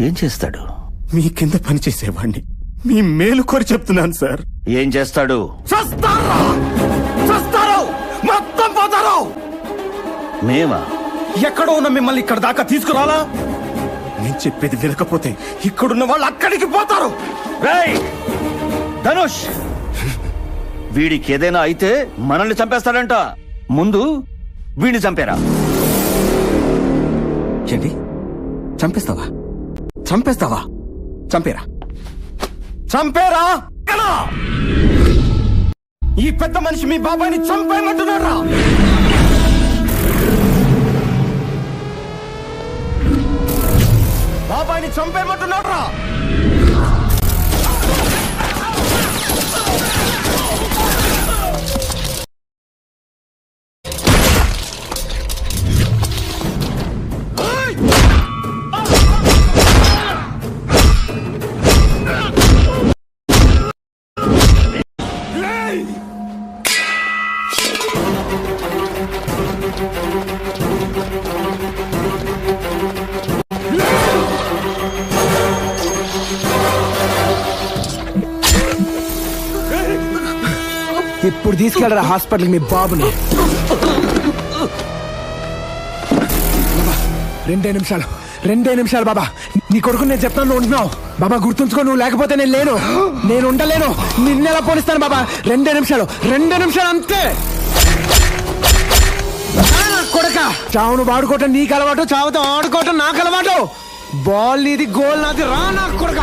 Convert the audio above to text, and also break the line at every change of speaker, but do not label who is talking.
ఏం చేస్తాడు?
మీ కింద పనిచేసేవాడిని. మీ మేలు కోరి చెప్తున్నాను సార్.
ఏం చేస్తాడు?
చస్తారు, మొత్తం పోతారు.
మేమా?
ఎక్కడో ఉన్న మిమ్మల్ని ఇక్కడ దాకా తీసుకురాలా? నేను చెప్పేది వినకపోతే ఇక్కడున్న వాళ్ళు అక్కడికి పోతారు.
రేయ్ ధనుష్, వీడికి ఏదైనా అయితే మనల్ని చంపేస్తాడంట. ముందు వీడిని చంపేరా.
ఏంటి? చంపేస్తావా? చంపేస్తావా? చంపేరా, చంపేరా. ఈ పెద్ద మనిషి మీ బాబాయిని చంపేయమంటున్నారా? బాబాయిని చంపేయమంటున్నారా?
ఇప్పుడు తీసుకెళ్ళరా హాస్పిటల్కి మీ బాబుని. రెండే నిమిషాలు బాబా. నీ కొడుకు నేను చెప్తాను, నువ్వు ఉంటున్నావు బాబా. గుర్తుంచుకో, నువ్వు లేకపోతే నేను ఉండలేను. నిన్నెలా పోనిస్తాను బాబా. రెండే నిమిషాలు అంతే. కొడక, చావును వాడుకోవటం నీకు అలవాటు, చావుతో ఆడుకోవటం నాకు అలవాటు. బాల్ నీది, గోల్ నాది. రా నా కొడక.